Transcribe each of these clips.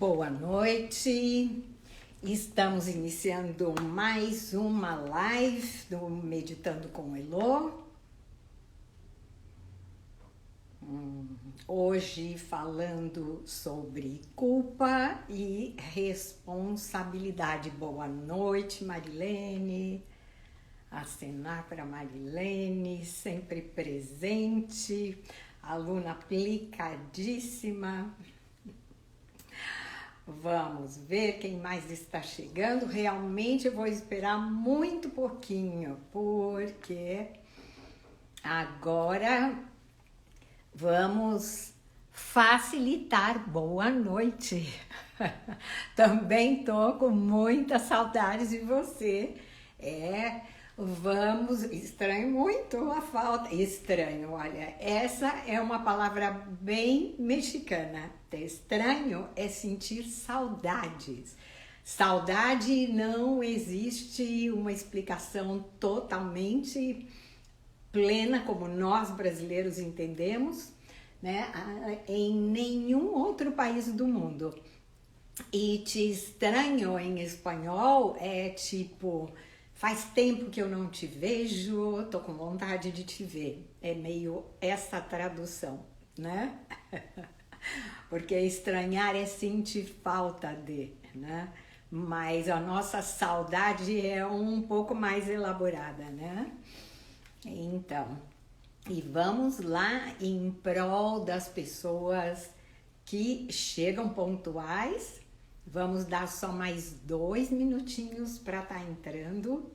Boa noite, estamos iniciando mais uma live do Meditando com Elô. Hoje falando sobre culpa e responsabilidade. Boa noite, Marilene. Acenar para Marilene, sempre presente, aluna aplicadíssima. Vamos ver quem mais está chegando. Realmente eu vou esperar muito pouquinho, porque agora vamos facilitar. Boa noite. Também tô com muitas saudades de você. Estranho muito a falta. Estranho, olha, essa é uma palavra bem mexicana. Estranho é sentir saudades. Saudade não existe uma explicação totalmente plena como nós brasileiros entendemos, né? Em nenhum outro país do mundo. E te estranho em espanhol é tipo, faz tempo que eu não te vejo, tô com vontade de te ver. É meio essa tradução, né? Porque estranhar é sentir falta de, né? Mas a nossa saudade é um pouco mais elaborada, né? Então, e vamos lá em prol das pessoas que chegam pontuais. Vamos dar só mais 2 minutinhos para estar entrando.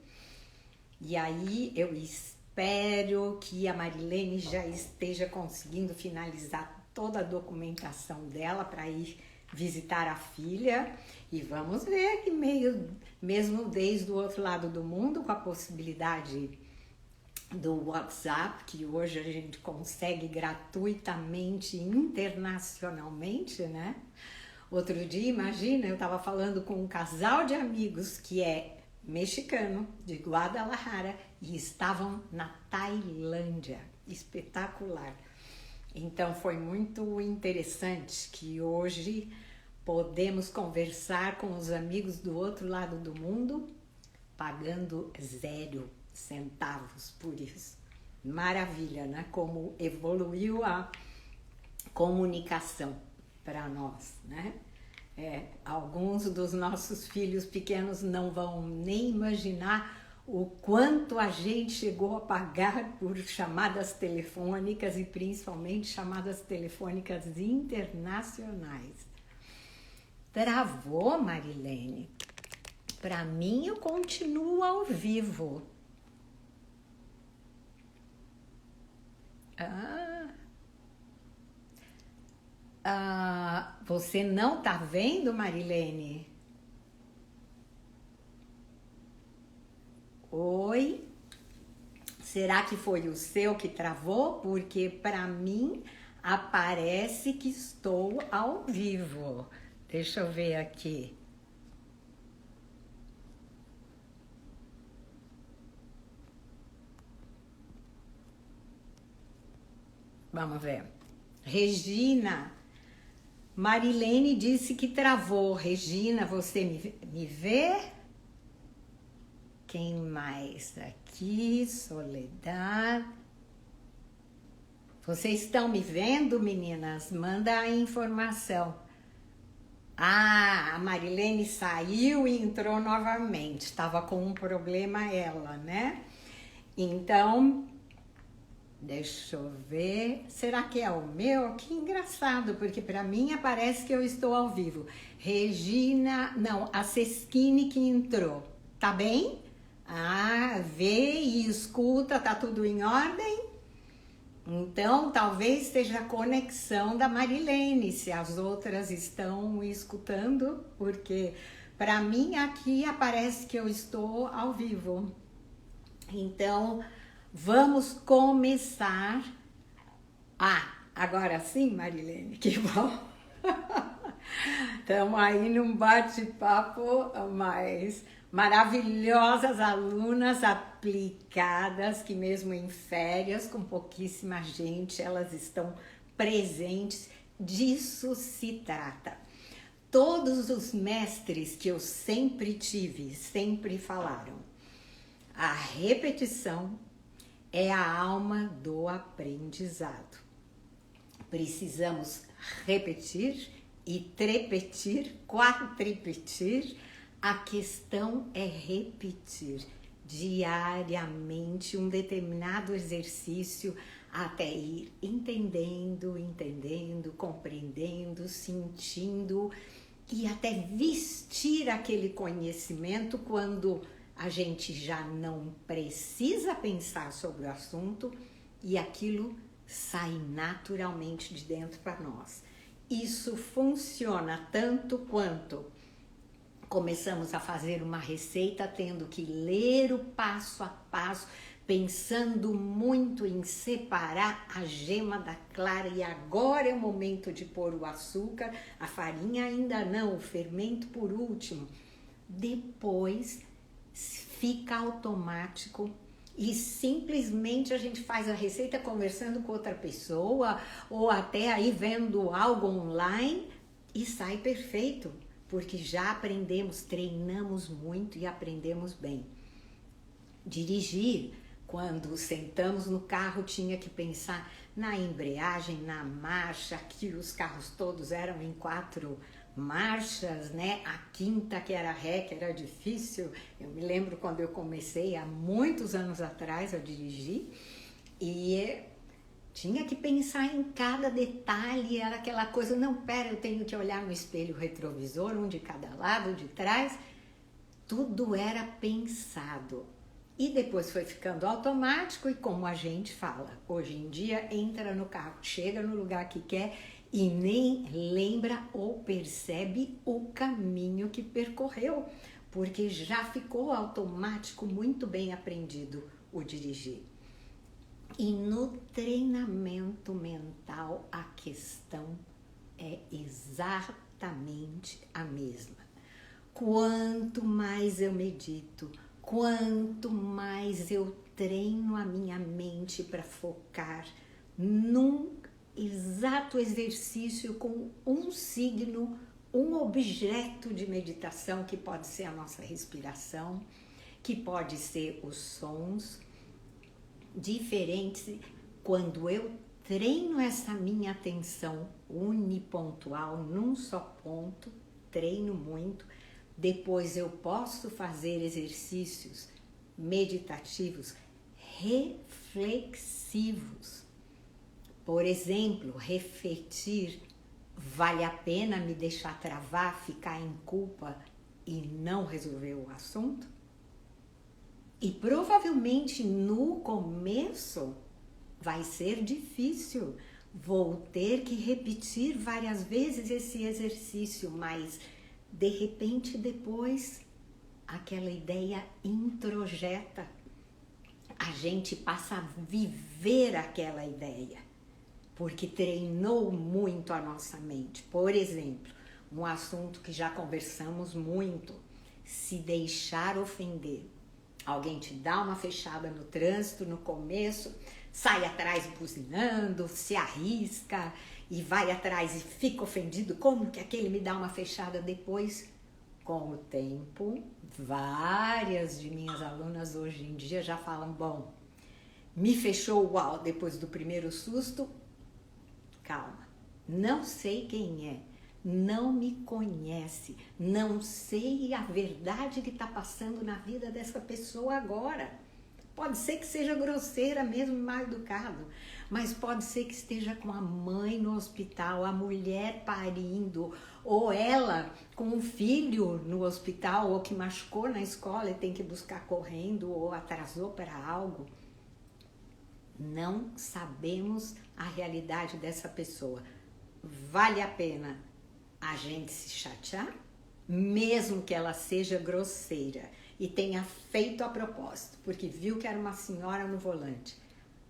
E aí eu espero que a Marilene já esteja conseguindo finalizar toda a documentação dela para ir visitar a filha. E vamos ver que mesmo desde o outro lado do mundo, com a possibilidade do WhatsApp, que hoje a gente consegue gratuitamente, internacionalmente, né? Outro dia, imagina, eu estava falando com um casal de amigos que é mexicano, de Guadalajara, e estavam na Tailândia. Espetacular. Então foi muito interessante que hoje podemos conversar com os amigos do outro lado do mundo, pagando 0 centavos por isso. Maravilha, né? Como evoluiu a comunicação para nós, né? Alguns dos nossos filhos pequenos não vão nem imaginar o quanto a gente chegou a pagar por chamadas telefônicas e principalmente chamadas telefônicas internacionais. Travou, Marilene? Para mim, eu continuo ao vivo. Você não tá vendo, Marilene? Oi? Será que foi o seu que travou? Porque para mim aparece que estou ao vivo. Deixa eu ver aqui. Vamos ver. Regina, Marilene disse que travou. Regina, você me vê? Quem mais aqui? Soledad. Vocês estão me vendo, meninas? Manda a informação. A Marilene saiu e entrou novamente. Estava com um problema ela, né? Então, deixa eu ver. Será que é o meu? Que engraçado, porque para mim aparece que eu estou ao vivo. Regina, não, a Seskine que entrou. Tá bem? Vê e escuta, tá tudo em ordem? Então, talvez seja a conexão da Marilene, se as outras estão escutando, porque para mim aqui aparece que eu estou ao vivo. Então, vamos começar. Agora sim, Marilene, que bom. Estamos aí num bate-papo mais maravilhosas alunas aplicadas, que mesmo em férias, com pouquíssima gente, elas estão presentes. Disso se trata. todos os mestres que eu sempre tive, sempre falaram: a repetição é a alma do aprendizado. Precisamos repetir e trepetir, quadripetir. A questão é repetir diariamente um determinado exercício até ir entendendo, compreendendo, sentindo e até vestir aquele conhecimento quando a gente já não precisa pensar sobre o assunto e aquilo sai naturalmente de dentro para nós. Isso funciona tanto quanto começamos a fazer uma receita tendo que ler o passo a passo, pensando muito em separar a gema da clara e agora é o momento de pôr o açúcar, a farinha ainda não, o fermento por último. Depois fica automático e simplesmente a gente faz a receita conversando com outra pessoa ou até aí vendo algo online e sai perfeito, porque já aprendemos, treinamos muito e aprendemos bem. Dirigir, quando sentamos no carro, tinha que pensar na embreagem, na marcha, que os carros todos eram em 4 marchas, né? A quinta, que era ré, que era difícil. Eu me lembro quando eu comecei, há muitos anos atrás, a dirigir, e tinha que pensar em cada detalhe, era aquela coisa, não, pera, eu tenho que olhar no espelho retrovisor, um de cada lado, de trás. Tudo era pensado. E depois foi ficando automático e como a gente fala, hoje em dia entra no carro, chega no lugar que quer e nem lembra ou percebe o caminho que percorreu, porque já ficou automático, muito bem aprendido o dirigir. E no treinamento mental a questão é exatamente a mesma. Quanto mais eu medito, quanto mais eu treino a minha mente para focar num exato exercício com um signo, um objeto de meditação que pode ser a nossa respiração, que pode ser os sons diferentes. Quando eu treino essa minha atenção unipontual num só ponto, treino muito, depois eu posso fazer exercícios meditativos reflexivos. Por exemplo, refletir: vale a pena me deixar travar, ficar em culpa e não resolver o assunto? E provavelmente no começo vai ser difícil, vou ter que repetir várias vezes esse exercício, mas de repente depois aquela ideia introjeta, a gente passa a viver aquela ideia, porque treinou muito a nossa mente. Por exemplo, um assunto que já conversamos muito: se deixar ofender. Alguém te dá uma fechada no trânsito no começo, sai atrás buzinando, se arrisca e vai atrás e fica ofendido. Como que aquele me dá uma fechada? Depois, com o tempo, várias de minhas alunas hoje em dia já falam: bom, me fechou, uau, depois do primeiro susto, calma, não sei quem é, não me conhece, não sei a verdade que está passando na vida dessa pessoa agora. Pode ser que seja grosseira mesmo, mal educado, mas pode ser que esteja com a mãe no hospital, a mulher parindo, ou ela com um filho no hospital, ou que machucou na escola e tem que buscar correndo, ou atrasou para algo. Não sabemos a realidade dessa pessoa. Vale a pena a gente se chatear, mesmo que ela seja grosseira e tenha feito a propósito, porque viu que era uma senhora no volante?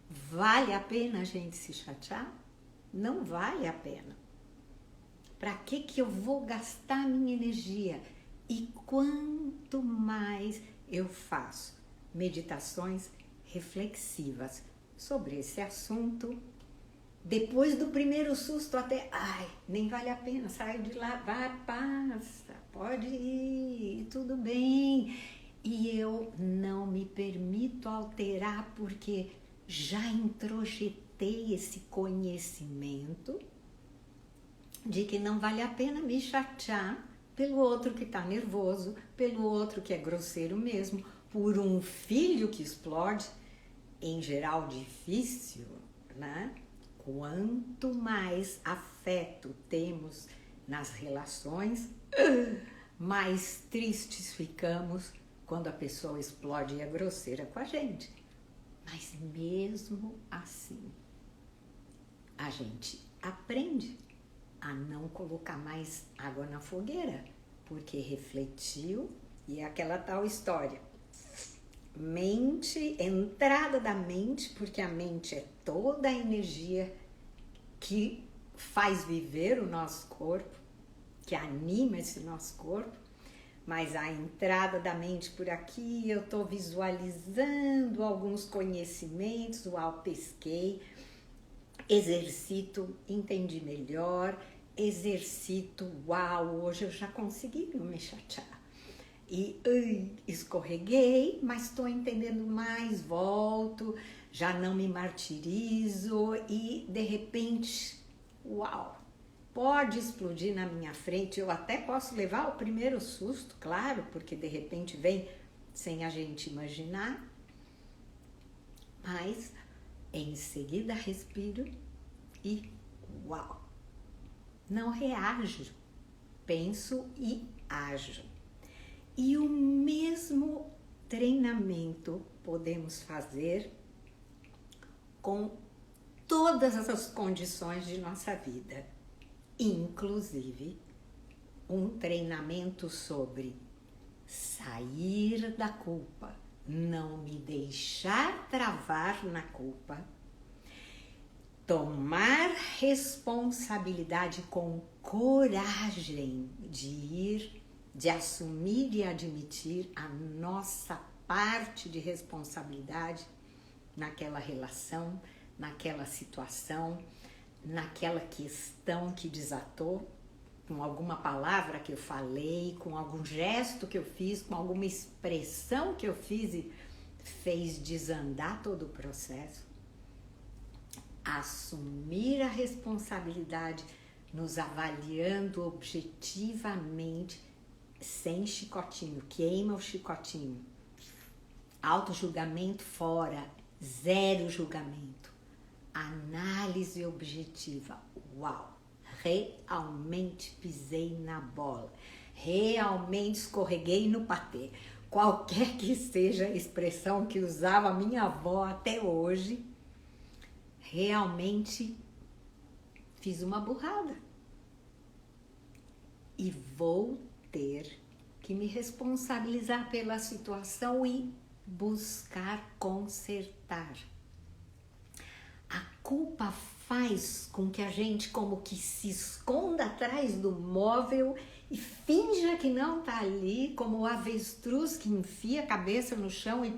Vale a pena a gente se chatear? Não vale a pena. Para que eu vou gastar minha energia? E quanto mais eu faço meditações reflexivas sobre esse assunto, Depois do primeiro susto até, ai, nem vale a pena, saio de lá, vai, passa, pode ir, tudo bem. E eu não me permito alterar porque já introjetei esse conhecimento de que não vale a pena me chatear pelo outro que está nervoso, pelo outro que é grosseiro mesmo, por um filho que explode, em geral difícil, né? Quanto mais afeto temos nas relações, mais tristes ficamos quando a pessoa explode e é grosseira com a gente. Mas mesmo assim, a gente aprende a não colocar mais água na fogueira, porque refletiu e é aquela tal história. Mente, entrada da mente, porque a mente é toda a energia que faz viver o nosso corpo, que anima esse nosso corpo, mas a entrada da mente por aqui, eu estou visualizando alguns conhecimentos, uau, pesquei, exercito, entendi melhor, exercito, uau, hoje eu já consegui não me chatear. E escorreguei, mas estou entendendo mais, volto, já não me martirizo e de repente, uau, pode explodir na minha frente. Eu até posso levar o primeiro susto, claro, porque de repente vem sem a gente imaginar, mas em seguida respiro e uau, não reajo, penso e ajo. E o mesmo treinamento podemos fazer com todas as condições de nossa vida, inclusive um treinamento sobre sair da culpa, não me deixar travar na culpa, tomar responsabilidade com coragem de assumir e admitir a nossa parte de responsabilidade naquela relação, naquela situação, naquela questão que desatou, com alguma palavra que eu falei, com algum gesto que eu fiz, com alguma expressão que eu fiz e fez desandar todo o processo. Assumir a responsabilidade, nos avaliando objetivamente, sem chicotinho, queima o chicotinho. Auto-julgamento fora, zero julgamento. Análise objetiva, uau, realmente pisei na bola, realmente escorreguei no patê. Qualquer que seja a expressão que usava a minha avó até hoje, realmente fiz uma burrada. E vou ter que me responsabilizar pela situação e buscar consertar. A culpa faz com que a gente como que se esconda atrás do móvel e finja que não tá ali, como o avestruz que enfia a cabeça no chão e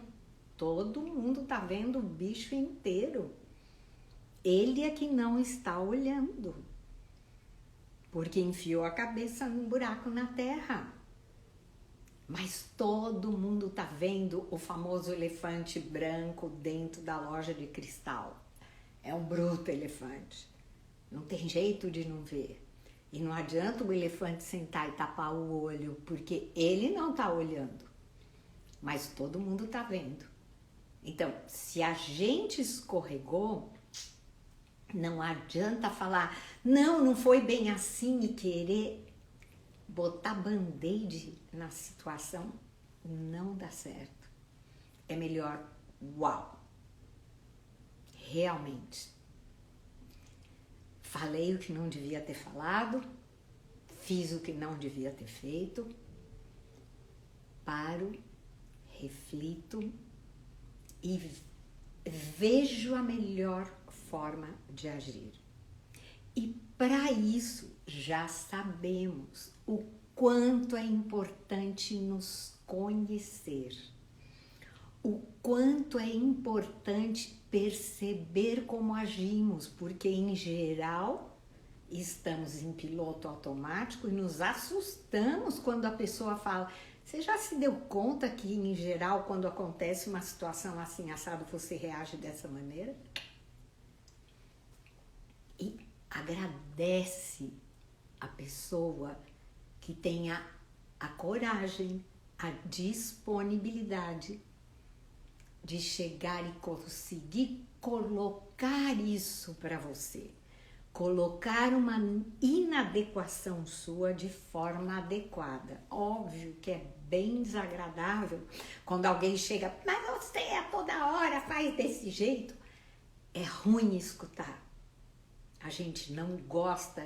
todo mundo tá vendo o bicho inteiro. Ele é que não está olhando, porque enfiou a cabeça num buraco na terra. Mas todo mundo tá vendo o famoso elefante branco dentro da loja de cristal. É um bruto elefante. Não tem jeito de não ver. E não adianta o elefante sentar e tapar o olho, porque ele não tá olhando. Mas todo mundo tá vendo. Então, se a gente escorregou, não adianta falar, não foi bem assim e querer botar band-aid na situação, não dá certo. É melhor, uau, realmente. Falei o que não devia ter falado, fiz o que não devia ter feito, paro, reflito e vejo a melhor forma de agir. E para isso já sabemos o quanto é importante nos conhecer, o quanto é importante perceber como agimos, porque em geral estamos em piloto automático e nos assustamos quando a pessoa fala. Você já se deu conta que em geral quando acontece uma situação assim assado você reage dessa maneira? E agradece a pessoa que tenha a coragem, a disponibilidade de chegar e conseguir colocar isso para você. Colocar uma inadequação sua de forma adequada. Óbvio que é bem desagradável quando alguém chega, mas você a toda hora faz desse jeito. É ruim escutar. A gente não gosta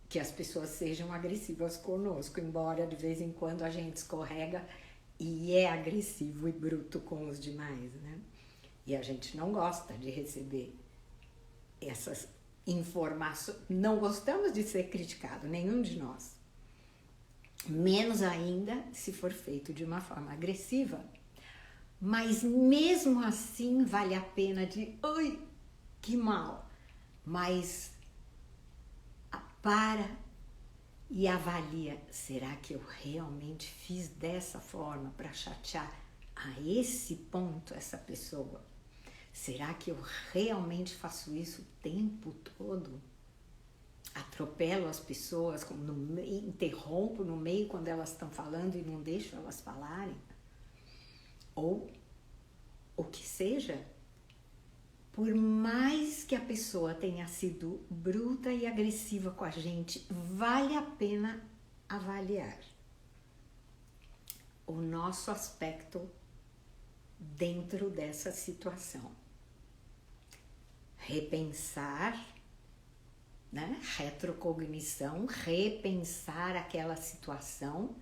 que as pessoas sejam agressivas conosco, embora de vez em quando a gente escorrega e é agressivo e bruto com os demais, né? E a gente não gosta de receber essas informações. Não gostamos de ser criticado, nenhum de nós. Menos ainda se for feito de uma forma agressiva. Mas mesmo assim vale a pena de, ai, que mal. Mas para e avalia, será que eu realmente fiz dessa forma para chatear a esse ponto essa pessoa? Será que eu realmente faço isso o tempo todo? Atropelo as pessoas, interrompo no meio quando elas estão falando e não deixo elas falarem? Ou o que seja, por mais que a pessoa tenha sido bruta e agressiva com a gente, vale a pena avaliar o nosso aspecto dentro dessa situação. Repensar, né? Retrocognição, repensar aquela situação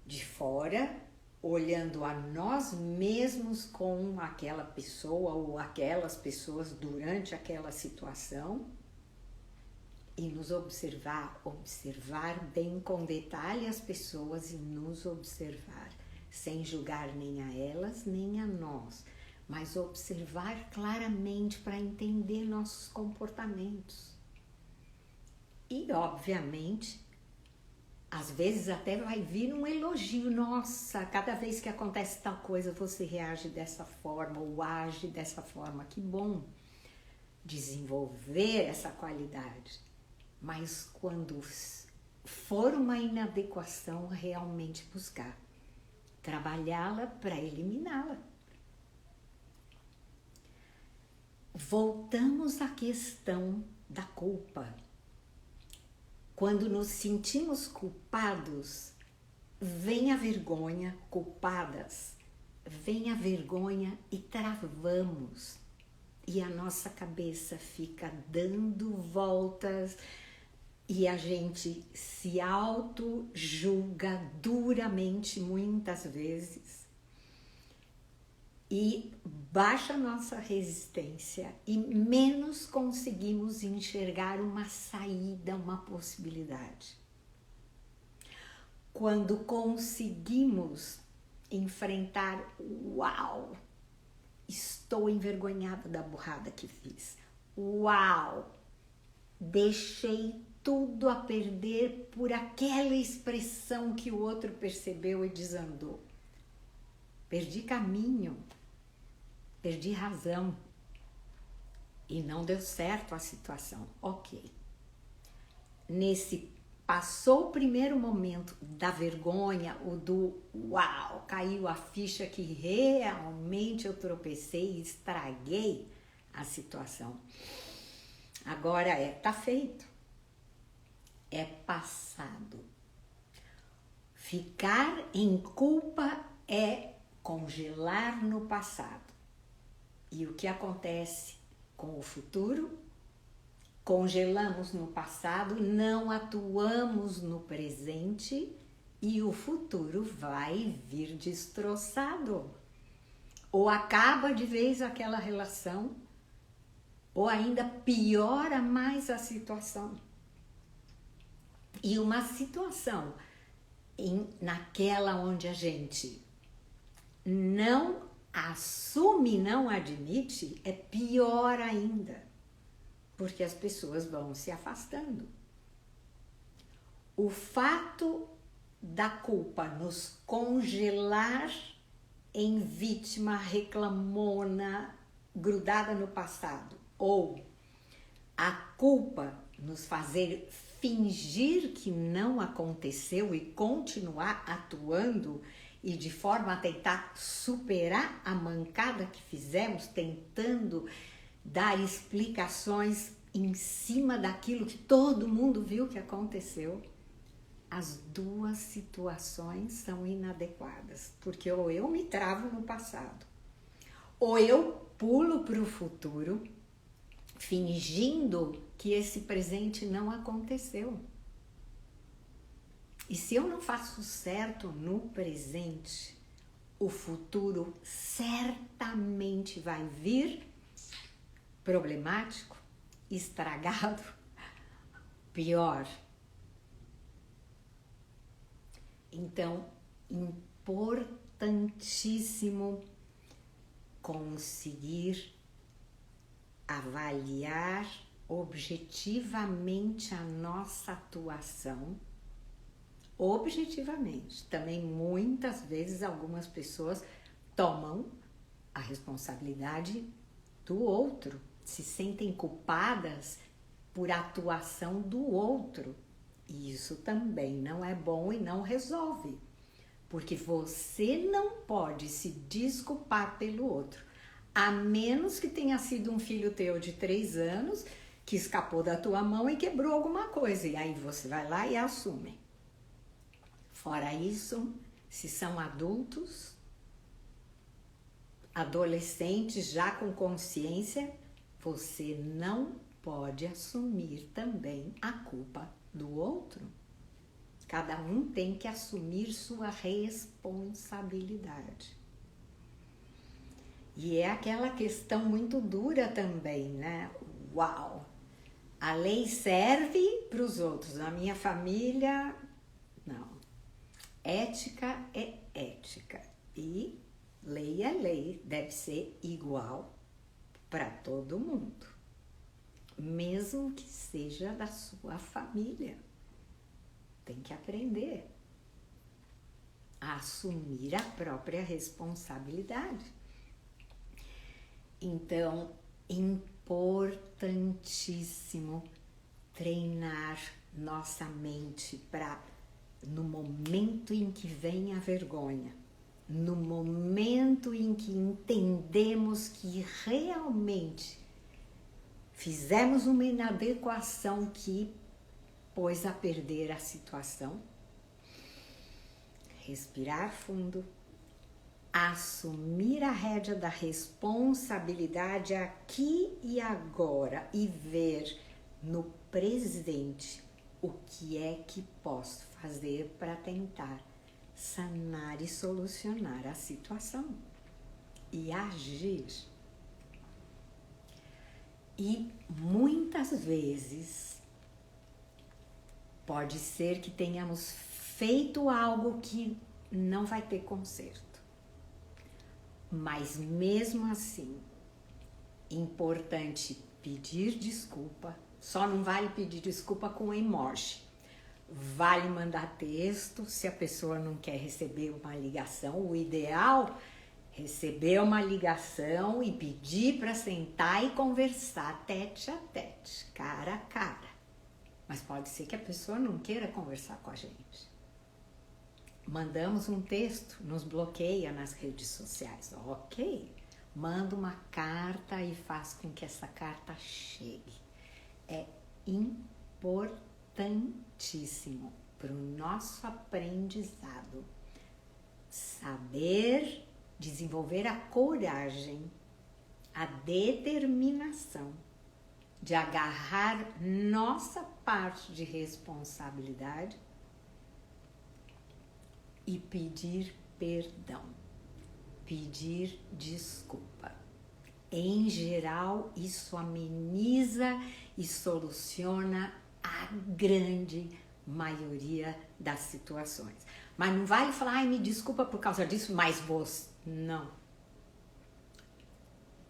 de fora, olhando a nós mesmos com aquela pessoa ou aquelas pessoas durante aquela situação e nos observar bem com detalhe as pessoas e nos observar, sem julgar nem a elas nem a nós, mas observar claramente para entender nossos comportamentos. E, obviamente, às vezes até vai vir um elogio. Nossa, cada vez que acontece tal coisa, você reage dessa forma ou age dessa forma. Que bom desenvolver essa qualidade. Mas quando for uma inadequação, realmente buscar trabalhá-la para eliminá-la. Voltamos à questão da culpa. Quando nos sentimos culpados, vem a vergonha, culpadas, vem a vergonha e travamos. E a nossa cabeça fica dando voltas e a gente se auto-julga duramente muitas vezes. E baixa a nossa resistência e menos conseguimos enxergar uma saída, uma possibilidade. Quando conseguimos enfrentar, uau, estou envergonhada da burrada que fiz. Uau, deixei tudo a perder por aquela expressão que o outro percebeu e desandou. Perdi caminho. Perdi razão e não deu certo a situação. Ok. Passou o primeiro momento da vergonha, o do uau, caiu a ficha que realmente eu tropecei e estraguei a situação. Agora tá feito. É passado. Ficar em culpa é congelar no passado. E o que acontece com o futuro? Congelamos no passado, não atuamos no presente e o futuro vai vir destroçado. Ou acaba de vez aquela relação, ou ainda piora mais a situação. E uma situação naquela onde a gente não Assume e não admite é pior ainda, porque as pessoas vão se afastando. O fato da culpa nos congelar em vítima reclamona, grudada no passado, ou a culpa nos fazer fingir que não aconteceu e continuar atuando e de forma a tentar superar a mancada que fizemos, tentando dar explicações em cima daquilo que todo mundo viu que aconteceu. As duas situações são inadequadas, porque ou eu me travo no passado, ou eu pulo para o futuro, fingindo que esse presente não aconteceu. E se eu não faço certo no presente, o futuro certamente vai vir problemático, estragado, pior. Então, importantíssimo conseguir avaliar objetivamente a nossa atuação. Objetivamente. Também muitas vezes algumas pessoas tomam a responsabilidade do outro, se sentem culpadas por atuação do outro. E isso também não é bom e não resolve, porque você não pode se desculpar pelo outro, a menos que tenha sido um filho teu de 3 anos que escapou da tua mão e quebrou alguma coisa, e aí você vai lá e assume. Fora isso, se são adultos, adolescentes já com consciência, você não pode assumir também a culpa do outro. Cada um tem que assumir sua responsabilidade. E é aquela questão muito dura também, né? Uau! A lei serve para os outros, na minha família, não. Ética é ética e lei é lei, deve ser igual para todo mundo, mesmo que seja da sua família. Tem que aprender a assumir a própria responsabilidade. Então, importantíssimo treinar nossa mente para, no momento em que vem a vergonha, no momento em que entendemos que realmente fizemos uma inadequação que pôs a perder a situação, respirar fundo, assumir a rédea da responsabilidade aqui e agora e ver no presente o que é que posso fazer para tentar sanar e solucionar a situação e agir. E muitas vezes pode ser que tenhamos feito algo que não vai ter conserto, mas mesmo assim, importante pedir desculpa. Só não vale pedir desculpa com emoji. Vale mandar texto se a pessoa não quer receber uma ligação. O ideal é receber uma ligação e pedir para sentar e conversar tete a tete, cara a cara. Mas pode ser que a pessoa não queira conversar com a gente. Mandamos um texto, nos bloqueia nas redes sociais. Ok, manda uma carta e faz com que essa carta chegue. É importantíssimo para o nosso aprendizado saber desenvolver a coragem, a determinação de agarrar nossa parte de responsabilidade e pedir perdão, pedir desculpa. Em geral, isso ameniza e soluciona a grande maioria das situações. Mas não vale falar, ai, me desculpa por causa disso, mas você... Não.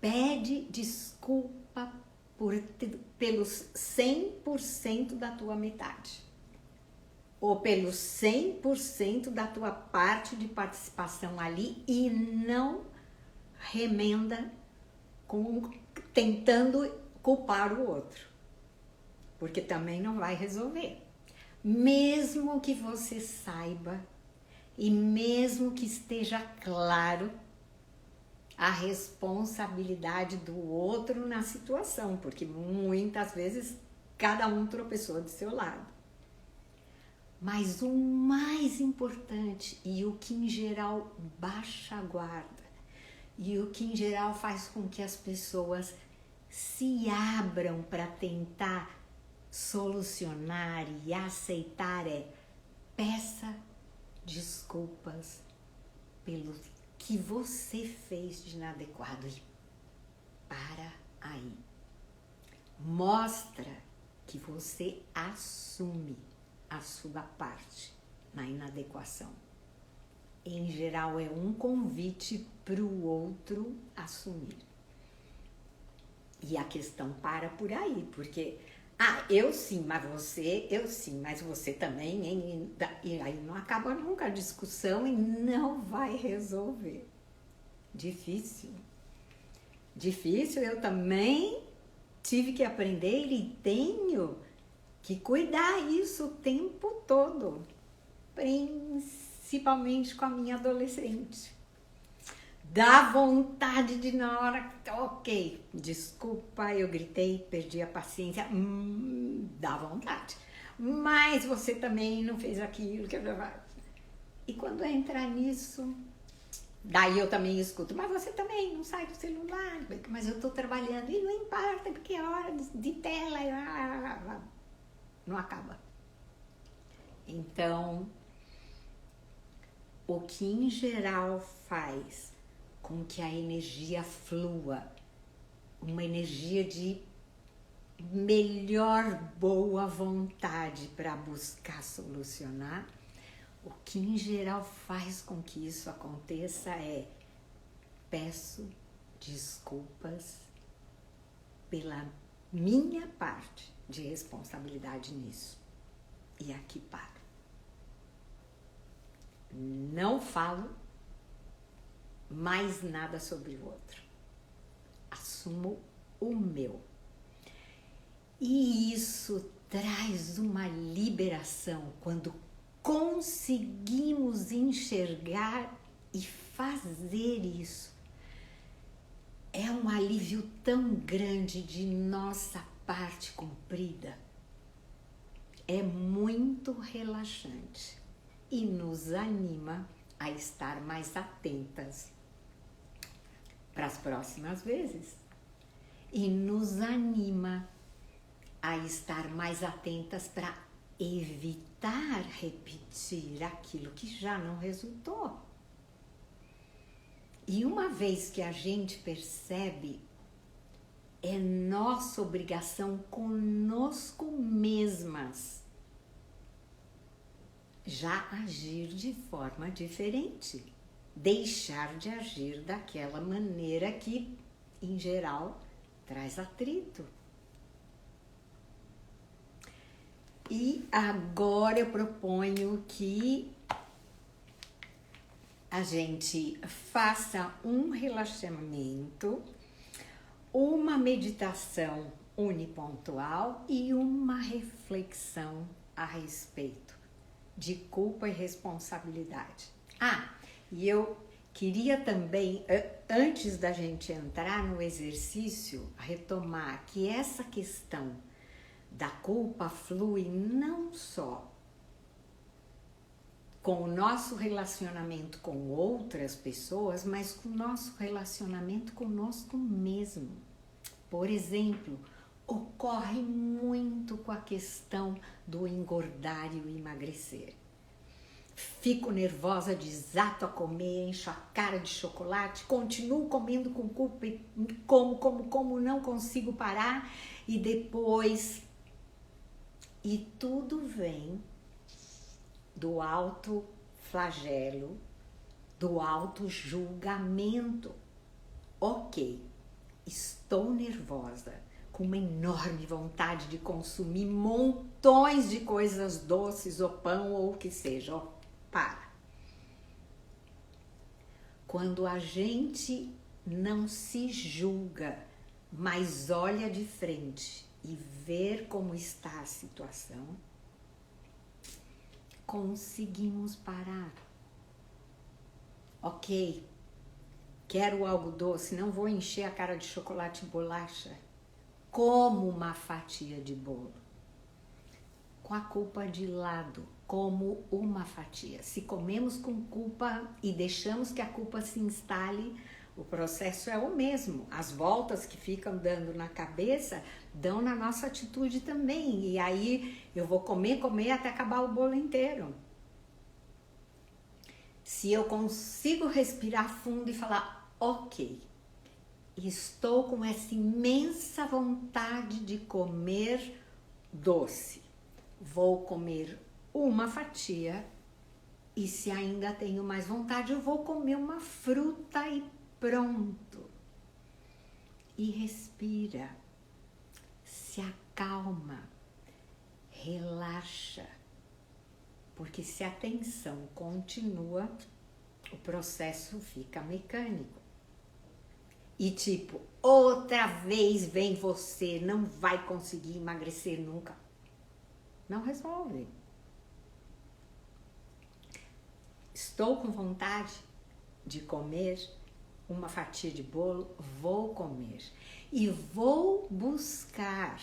pede desculpa pelos 100% da tua metade. Ou pelos 100% da tua parte de participação ali e não remenda tentando culpar o outro. Porque também não vai resolver. Mesmo que você saiba e mesmo que esteja claro a responsabilidade do outro na situação, porque muitas vezes cada um tropeçou do seu lado. Mas o mais importante e o que em geral baixa a guarda e o que em geral faz com que as pessoas se abram para tentar solucionar e aceitar é: peça desculpas pelo que você fez de inadequado e para aí. Mostra que você assume a sua parte na inadequação. Em geral, é um convite para o outro assumir. E a questão para por aí, porque eu sim, mas você também, hein? E aí não acaba nunca a discussão e não vai resolver. Difícil. Difícil, eu também tive que aprender e tenho que cuidar isso o tempo todo, principalmente com a minha adolescente. Dá vontade de na hora, ok, desculpa, eu gritei, perdi a paciência, dá vontade. Mas você também não fez aquilo que eu... E quando entrar nisso, daí eu também escuto, mas você também não sai do celular, mas eu tô trabalhando, e não importa, porque é hora de tela, não acaba. Então, o que em geral faz com que a energia flua, uma energia de melhor boa vontade para buscar solucionar, o que em geral faz com que isso aconteça é: peço desculpas pela minha parte de responsabilidade nisso. E aqui paro. Não falo mais nada sobre o outro. Assumo o meu. E isso traz uma liberação quando conseguimos enxergar e fazer isso. É um alívio tão grande de nossa parte cumprida. É muito relaxante e nos anima a estar mais atentas para as próximas vezes. E nos anima a estar mais atentas para evitar repetir aquilo que já não resultou. E uma vez que a gente percebe, é nossa obrigação conosco mesmas já agir de forma diferente, deixar de agir daquela maneira que, em geral, traz atrito. E agora eu proponho que a gente faça um relaxamento, uma meditação unipontual e uma reflexão a respeito de culpa e responsabilidade. E eu queria também, antes da gente entrar no exercício, retomar que essa questão da culpa flui não só com o nosso relacionamento com outras pessoas, mas com o nosso relacionamento conosco mesmo. Por exemplo, ocorre muito com a questão do engordar e o emagrecer. Fico nervosa, desato a comer, encho a cara de chocolate, continuo comendo com culpa e como, não consigo parar e depois... E tudo vem do autoflagelo, do autojulgamento. Ok, estou nervosa, com uma enorme vontade de consumir montões de coisas doces, ou pão, ou o que seja. Ó, para. Quando a gente não se julga, mas olha de frente e ver como está a situação, conseguimos parar. Ok, quero algo doce, não vou encher a cara de chocolate e bolacha. Como uma fatia de bolo. Com a culpa de lado, como uma fatia. Se comemos com culpa e deixamos que a culpa se instale, o processo é o mesmo. As voltas que ficam dando na cabeça dão na nossa atitude também. E aí eu vou comer até acabar o bolo inteiro. Se eu consigo respirar fundo e falar, ok, estou com essa imensa vontade de comer doce. Vou comer uma fatia e se ainda tenho mais vontade, eu vou comer uma fruta e pronto. E respira, se acalma, relaxa, porque se a tensão continua, o processo fica mecânico. E tipo, outra vez vem você, não vai conseguir emagrecer nunca. Não resolve. Estou com vontade de comer uma fatia de bolo, vou comer. E vou buscar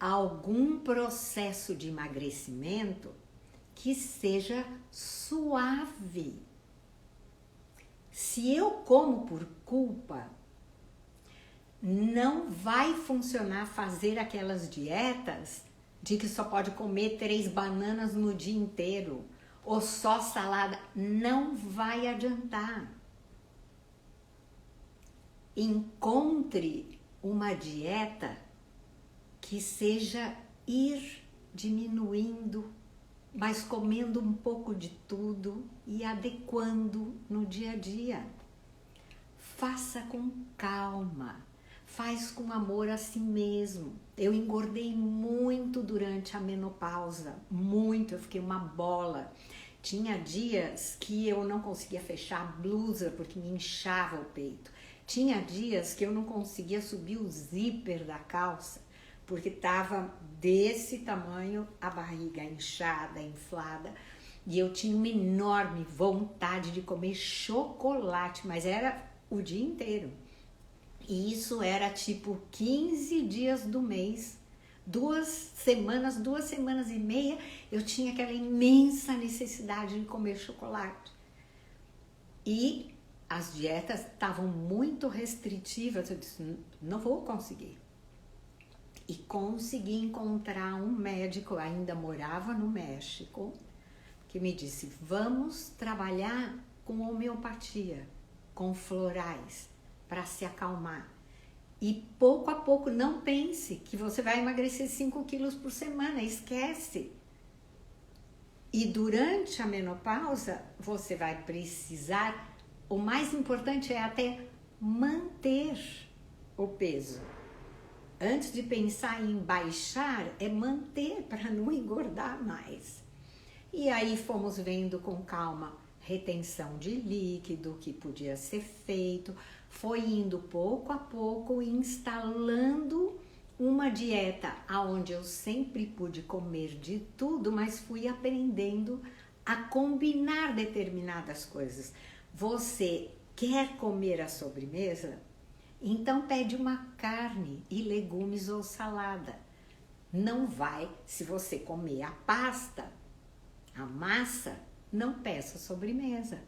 algum processo de emagrecimento que seja suave. Se eu como por culpa, não vai funcionar fazer aquelas dietas de que só pode comer 3 bananas no dia inteiro ou só salada. Não vai adiantar. Encontre uma dieta que seja ir diminuindo, mas comendo um pouco de tudo e adequando no dia a dia. Faça com calma, faz com amor a si mesmo. Eu engordei muito durante a menopausa, muito, eu fiquei uma bola. Tinha dias que eu não conseguia fechar a blusa porque me inchava o peito. Tinha dias que eu não conseguia subir o zíper da calça porque estava desse tamanho a barriga inchada, inflada, e eu tinha uma enorme vontade de comer chocolate, mas era o dia inteiro. E isso era tipo 15 dias do mês, 2 semanas e meia, eu tinha aquela imensa necessidade de comer chocolate. E as dietas estavam muito restritivas, eu disse, não vou conseguir. E consegui encontrar um médico, ainda morava no México, que me disse, vamos trabalhar com homeopatia, com florais, para se acalmar. E pouco a pouco, não pense que você vai emagrecer 5 quilos por semana, esquece. E durante a menopausa, você vai precisar, o mais importante é até manter o peso. Antes de pensar em baixar, é manter para não engordar mais. E aí fomos vendo com calma retenção de líquido, que podia ser feito. Foi indo pouco a pouco, instalando uma dieta onde eu sempre pude comer de tudo, mas fui aprendendo a combinar determinadas coisas. Você quer comer a sobremesa? Então pede uma carne e legumes ou salada. Não vai, se você comer a pasta, a massa, não peça sobremesa.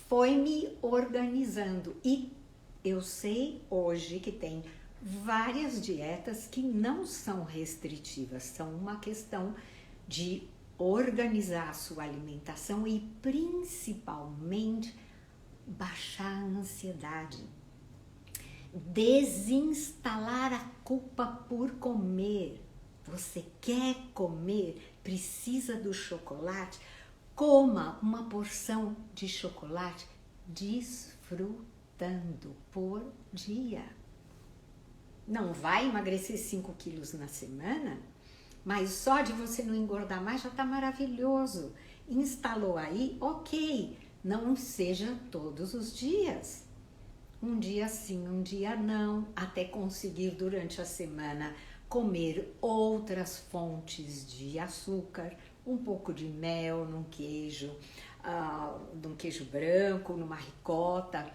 Foi me organizando e eu sei hoje que tem várias dietas que não são restritivas, são uma questão de organizar a sua alimentação e principalmente baixar a ansiedade. Desinstalar a culpa por comer. Você quer comer, precisa do chocolate, coma uma porção de chocolate, desfruta. aumentando por dia. Não vai emagrecer 5 quilos na semana, mas só de você não engordar mais já tá maravilhoso. Instalou aí, ok, não seja todos os dias. Um dia sim, um dia não, até conseguir durante a semana comer outras fontes de açúcar, um pouco de mel num queijo, num queijo branco, numa ricota,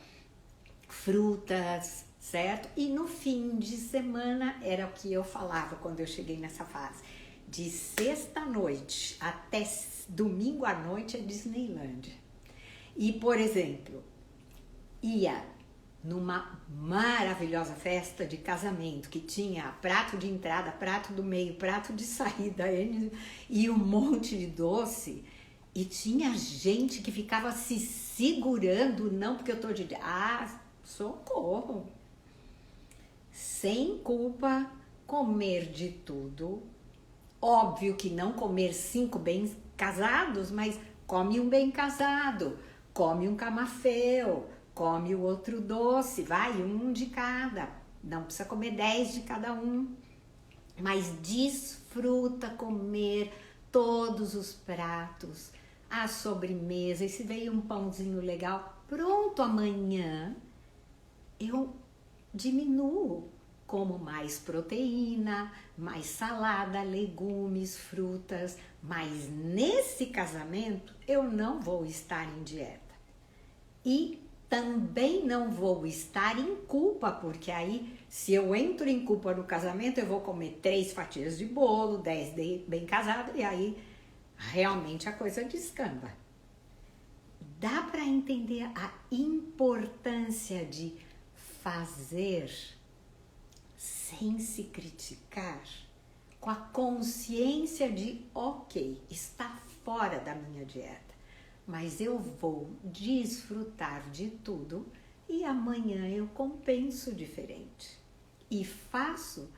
frutas, certo? E no fim de semana era o que eu falava quando eu cheguei nessa fase. De sexta-noite até domingo à noite é Disneylândia. E, por exemplo, ia numa maravilhosa festa de casamento que tinha prato de entrada, prato do meio, prato de saída e um monte de doce. E tinha gente que ficava se segurando, não porque eu tô de... socorro! Sem culpa, comer de tudo. Óbvio que não comer 5 bem casados, mas come um bem casado, come um camafeu, come o outro doce, vai, um de cada. Não precisa comer 10 de cada um, mas desfruta comer todos os pratos, a sobremesa. E se veio um pãozinho legal, pronto, amanhã eu diminuo, como mais proteína, mais salada, legumes, frutas, mas nesse casamento eu não vou estar em dieta. E também não vou estar em culpa, porque aí, se eu entro em culpa no casamento, eu vou comer 3 fatias de bolo, 10 de bem casado, e aí realmente a coisa descamba. Dá para entender a importância de fazer sem se criticar, com a consciência de, ok, está fora da minha dieta, mas eu vou desfrutar de tudo e amanhã eu compenso diferente. E faço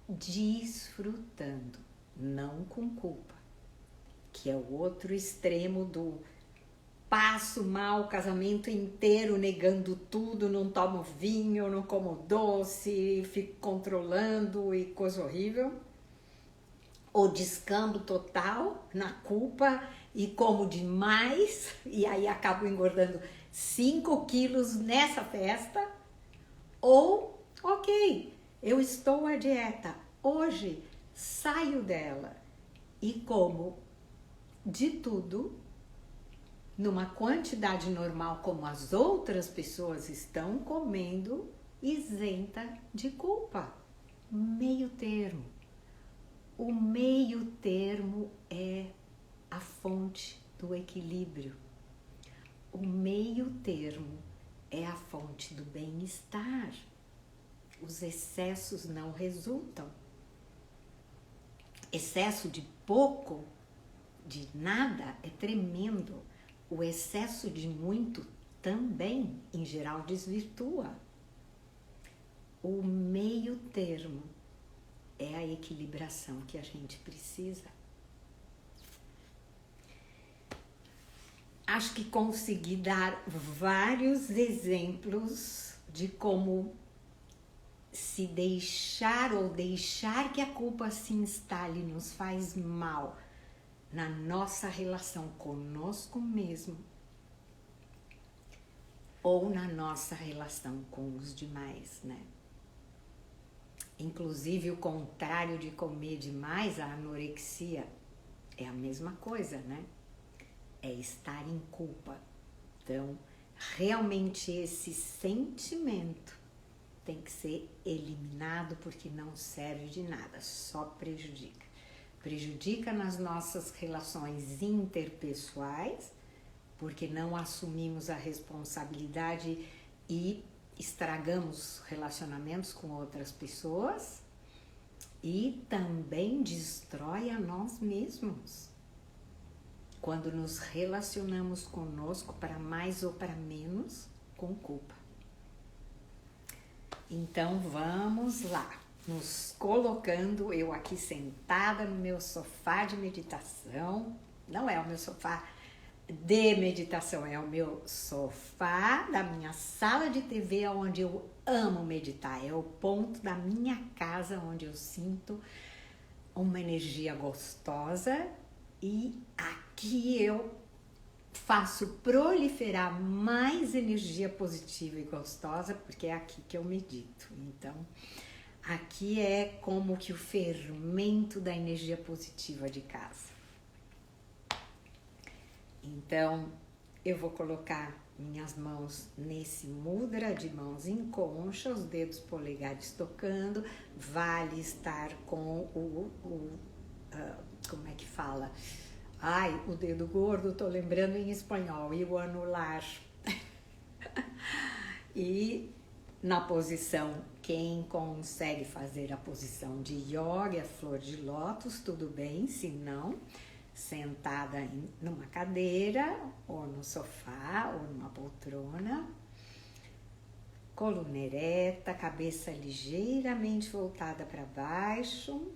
desfrutando, não com culpa, que é o outro extremo do passo mal o casamento inteiro negando tudo, não tomo vinho, não como doce, fico controlando e coisa horrível. Ou descambo total na culpa e como demais e aí acabo engordando 5 quilos nessa festa. Ou, ok, eu estou à dieta, hoje saio dela e como de tudo, numa quantidade normal como as outras pessoas estão comendo, isenta de culpa. Meio termo. O meio termo é a fonte do equilíbrio. O meio termo é a fonte do bem-estar. Os excessos não resultam. Excesso de pouco, de nada, é tremendo. O excesso de muito também, em geral, desvirtua. O meio termo é a equilibração que a gente precisa. Acho que consegui dar vários exemplos de como se deixar ou deixar que a culpa se instale nos faz mal na nossa relação conosco mesmo ou na nossa relação com os demais, né? Inclusive o contrário de comer demais, a anorexia, é a mesma coisa, né? É estar em culpa. Então, realmente esse sentimento tem que ser eliminado porque não serve de nada, só prejudica. Prejudica nas nossas relações interpessoais, porque não assumimos a responsabilidade e estragamos relacionamentos com outras pessoas, e também destrói a nós mesmos. Quando nos relacionamos conosco para mais ou para menos, com culpa. Então vamos lá. Nos colocando, eu aqui sentada no meu sofá de meditação, não é o meu sofá de meditação. É o meu sofá da minha sala de TV, onde eu amo meditar. É o ponto da minha casa onde eu sinto uma energia gostosa, e aqui eu faço proliferar mais energia positiva e gostosa, porque é aqui que eu medito. Então, aqui é como que o fermento da energia positiva de casa. Então, eu vou colocar minhas mãos nesse mudra de mãos em concha, os dedos polegares tocando. Vale estar com como é que fala? Ai, o dedo gordo, tô lembrando em espanhol, e o anular. E na posição, quem consegue fazer a posição de yoga, flor de lótus, tudo bem, se não, sentada numa cadeira, ou no sofá, ou numa poltrona, coluna ereta, cabeça ligeiramente voltada para baixo,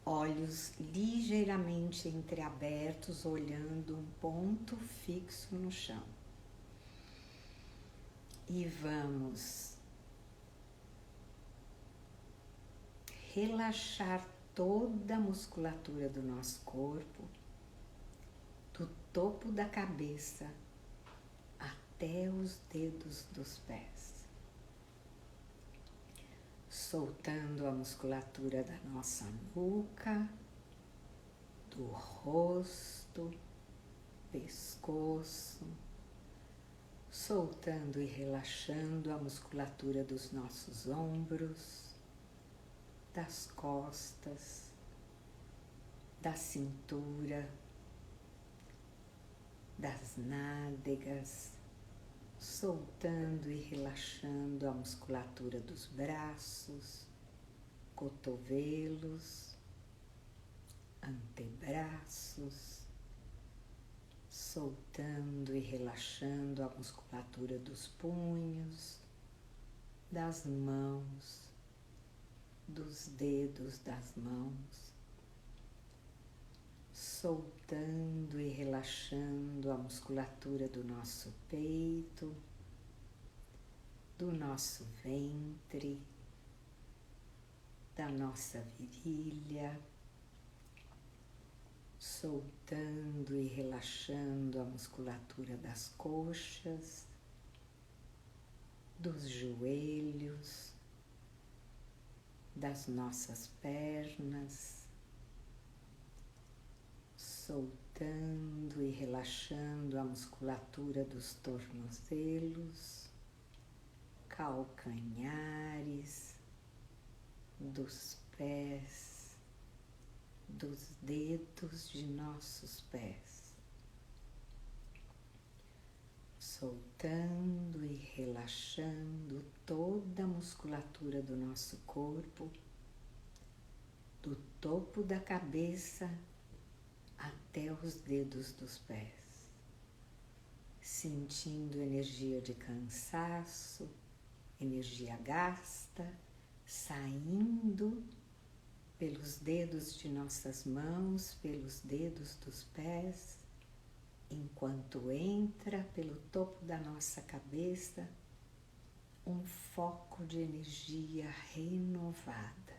olhos ligeiramente entreabertos, olhando um ponto fixo no chão. E vamos relaxar toda a musculatura do nosso corpo, do topo da cabeça até os dedos dos pés. Soltando a musculatura da nossa nuca, do rosto, pescoço, soltando e relaxando a musculatura dos nossos ombros, das costas, da cintura, das nádegas, soltando e relaxando a musculatura dos braços, cotovelos, antebraços, soltando e relaxando a musculatura dos punhos, das mãos, dos dedos das mãos, soltando e relaxando a musculatura do nosso peito, do nosso ventre, da nossa virilha, soltando e relaxando a musculatura das coxas, dos joelhos, das nossas pernas, soltando e relaxando a musculatura dos tornozelos, calcanhares, dos pés, dos dedos de nossos pés, soltando e relaxando toda a musculatura do nosso corpo, do topo da cabeça até os dedos dos pés, sentindo energia de cansaço, energia gasta, saindo pelos dedos de nossas mãos, pelos dedos dos pés, enquanto entra pelo topo da nossa cabeça um foco de energia renovada,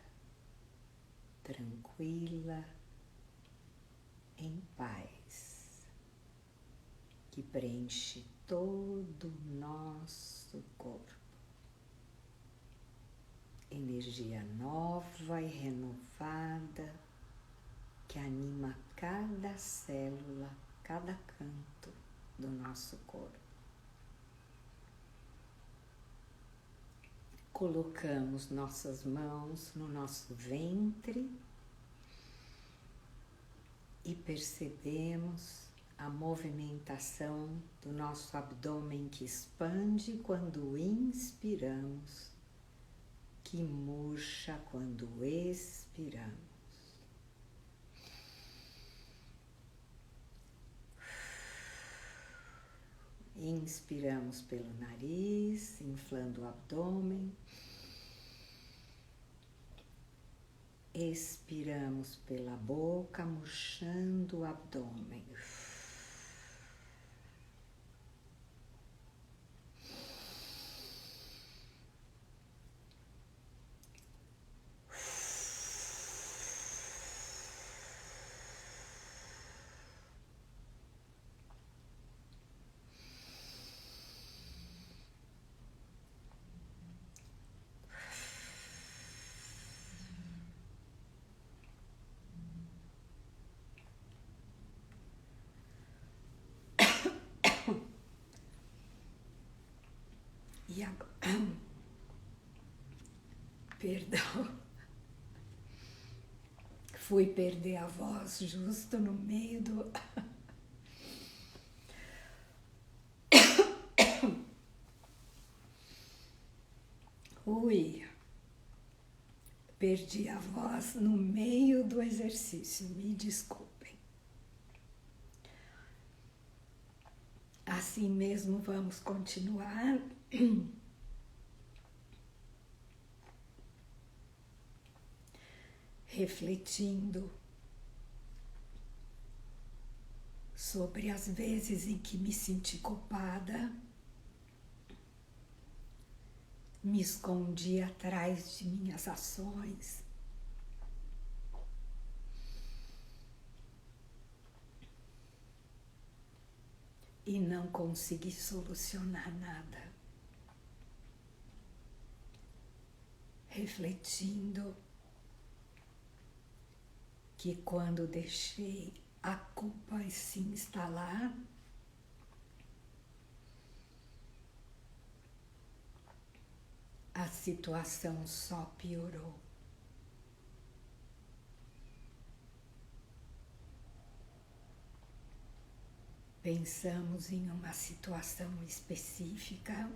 tranquila, em paz, que preenche todo o nosso corpo. Energia nova e renovada que anima cada célula, cada canto do nosso corpo. Colocamos nossas mãos no nosso ventre e percebemos a movimentação do nosso abdômen que expande quando inspiramos, que murcha quando expiramos. Inspiramos pelo nariz, inflando o abdômen. Expiramos pela boca, murchando o abdômen. E agora... Perdão. Fui perder a voz justo no meio do... Ui, perdi a voz no meio do exercício, me desculpem. Assim mesmo vamos continuar. Refletindo sobre as vezes em que me senti culpada, me escondi atrás de minhas ações e não consegui solucionar nada. Refletindo que quando deixei a culpa se instalar, a situação só piorou. Pensamos em uma situação específica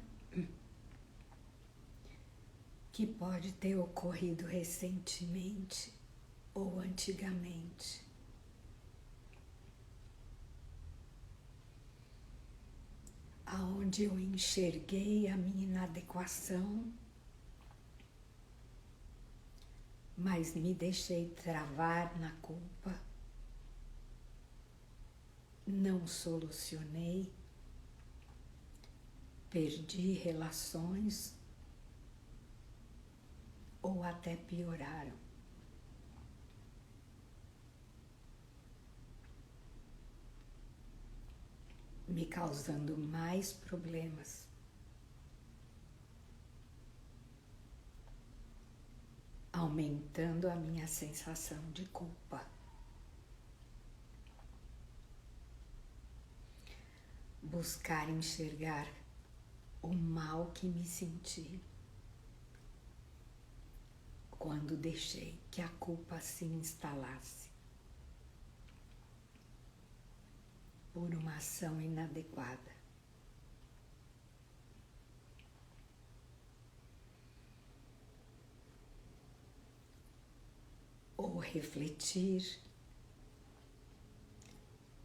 que pode ter ocorrido recentemente ou antigamente. Aonde eu enxerguei a minha inadequação, mas me deixei travar na culpa, não solucionei, perdi relações ou até pioraram. Me causando mais problemas. Aumentando a minha sensação de culpa. Buscar enxergar o mal que me senti quando deixei que a culpa se instalasse por uma ação inadequada. Ou refletir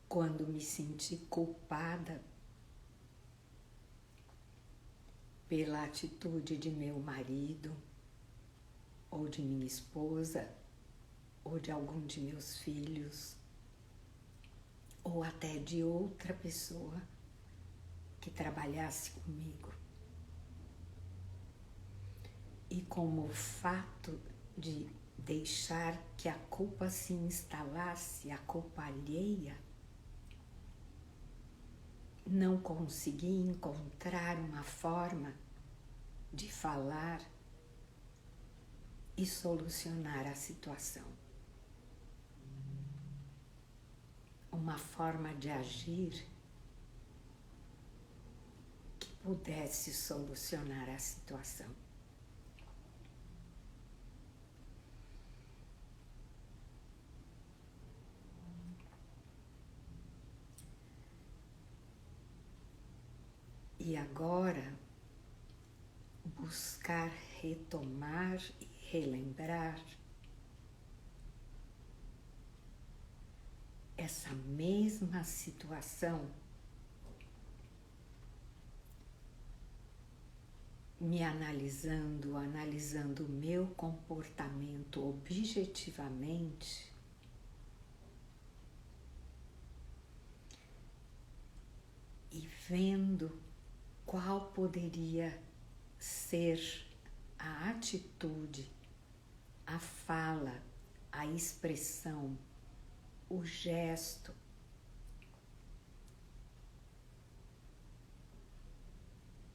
quando me senti culpada pela atitude de meu marido, ou de minha esposa, ou de algum de meus filhos, ou até de outra pessoa que trabalhasse comigo. E como o fato de deixar que a culpa se instalasse, a culpa alheia, não consegui encontrar uma forma de falar e solucionar a situação. Uma forma de agir que pudesse solucionar a situação. E agora, buscar retomar e relembrar essa mesma situação, me analisando o meu comportamento objetivamente, e vendo qual poderia ser a atitude, a fala, a expressão, o gesto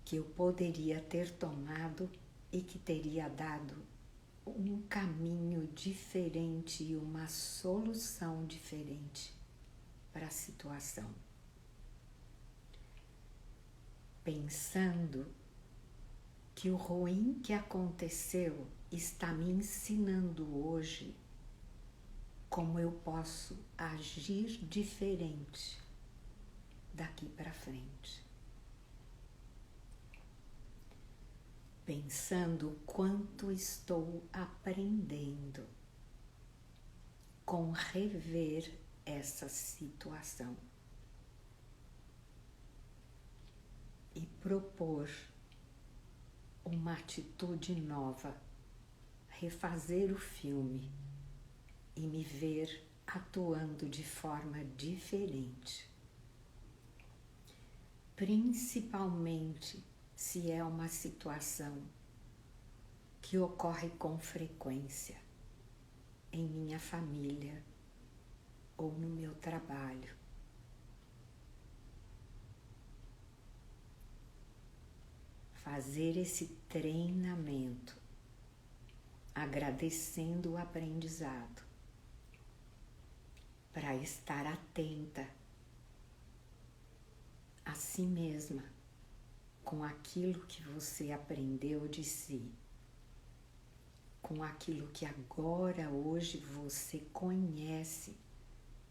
que eu poderia ter tomado e que teria dado um caminho diferente e uma solução diferente para a situação. Pensando que o ruim que aconteceu está me ensinando hoje como eu posso agir diferente daqui para frente. Pensando o quanto estou aprendendo com rever essa situação e propor uma atitude nova, refazer o filme e me ver atuando de forma diferente, principalmente se é uma situação que ocorre com frequência em minha família ou no meu trabalho. Fazer esse treinamento, agradecendo o aprendizado, para estar atenta a si mesma, com aquilo que você aprendeu de si, com aquilo que agora, hoje, você conhece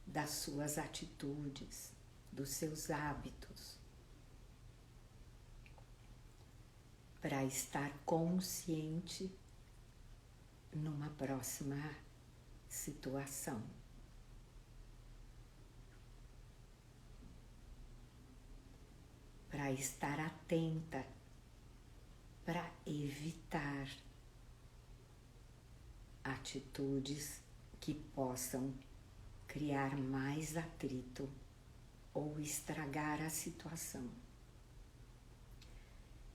das suas atitudes, dos seus hábitos, para estar consciente numa próxima situação. Para estar atenta, para evitar atitudes que possam criar mais atrito ou estragar a situação.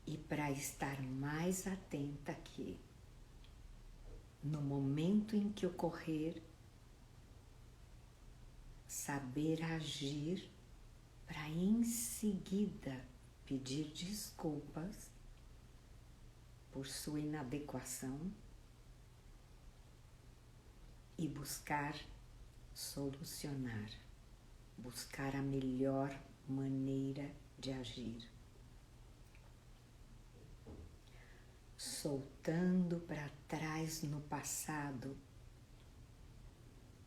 E para estar mais atenta que, no momento em que ocorrer, saber agir para em seguida pedir desculpas por sua inadequação e buscar solucionar, buscar a melhor maneira de agir. Soltando para trás no passado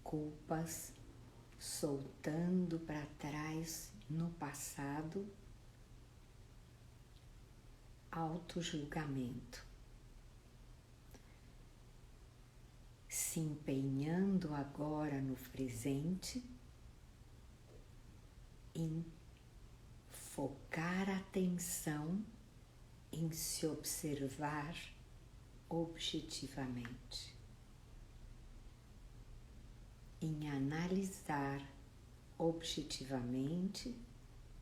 culpas, soltando para trás no passado autojulgamento, se empenhando agora no presente em focar a atenção em se observar objetivamente, em analisar objetivamente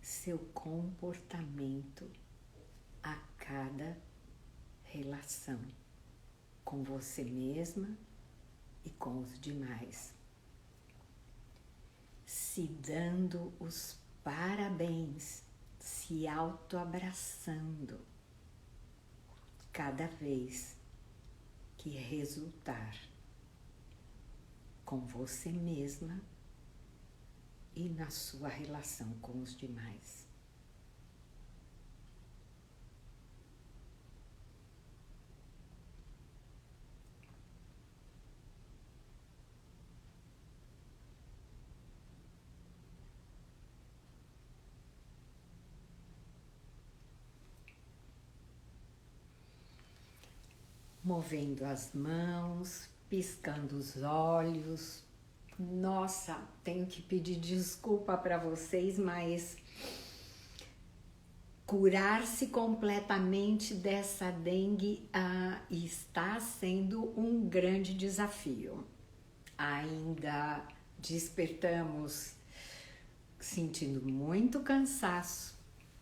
seu comportamento a cada relação com você mesma e com os demais, se dando os parabéns, se autoabraçando cada vez que resultar com você mesma e na sua relação com os demais. Movendo as mãos, piscando os olhos. Nossa, tenho que pedir desculpa para vocês, mas curar-se completamente dessa dengue está sendo um grande desafio. Ainda despertamos sentindo muito cansaço,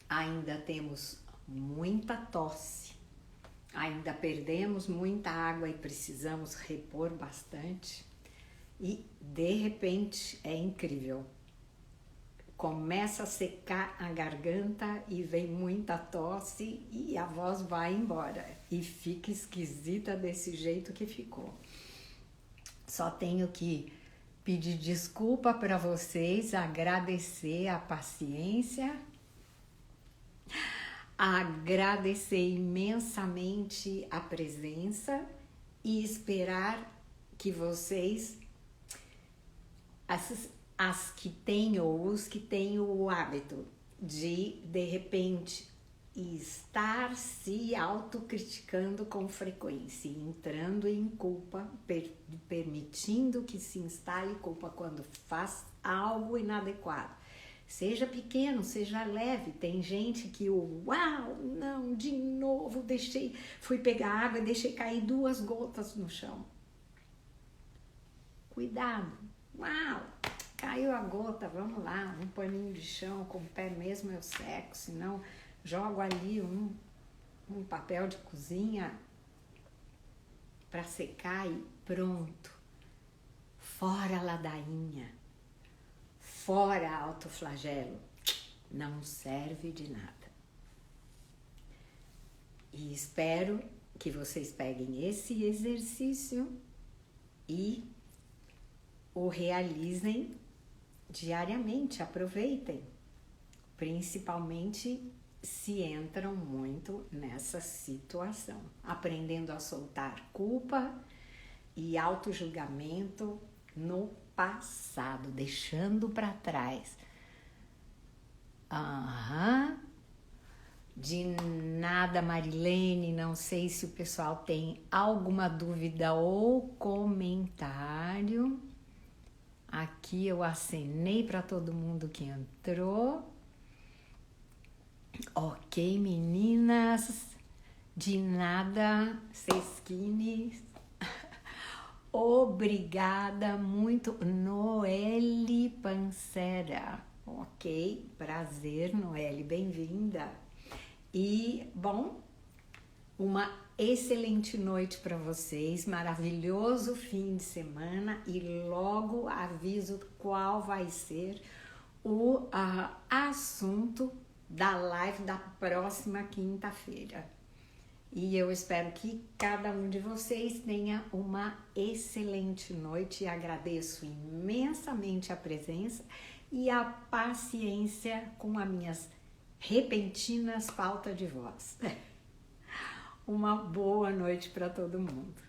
ainda temos muita tosse, ainda perdemos muita água e precisamos repor bastante. E de repente é incrível. Começa a secar a garganta e vem muita tosse e a voz vai embora. E fica esquisita desse jeito que ficou. Só tenho que pedir desculpa para vocês, agradecer a paciência, agradecer imensamente a presença e esperar que vocês, as que têm ou os que têm o hábito de repente, estar se autocriticando com frequência, entrando em culpa, permitindo que se instale culpa quando faz algo inadequado. Seja pequeno, seja leve. Tem gente que uau, não, de novo, fui pegar água e deixei cair 2 gotas no chão. Cuidado, uau, caiu a gota, vamos lá, um paninho de chão, com o pé mesmo eu seco, senão jogo ali um papel de cozinha para secar e pronto. Fora ladainha, fora autoflagelo, não serve de nada. E espero que vocês peguem esse exercício e o realizem diariamente, aproveitem, principalmente se entram muito nessa situação, aprendendo a soltar culpa e autojulgamento no passado, deixando para trás. De nada, Marilene, não sei se o pessoal tem alguma dúvida ou comentário. Aqui eu acenei para todo mundo que entrou. Ok, meninas, de nada, Seskines. Obrigada muito, Noelle Pancera. Ok, prazer, Noelle, bem-vinda. E, bom, uma excelente noite para vocês, maravilhoso fim de semana e logo aviso qual vai ser o assunto da live da próxima quinta-feira. E eu espero que cada um de vocês tenha uma excelente noite e agradeço imensamente a presença e a paciência com as minhas repentinas falta de voz. Uma boa noite para todo mundo.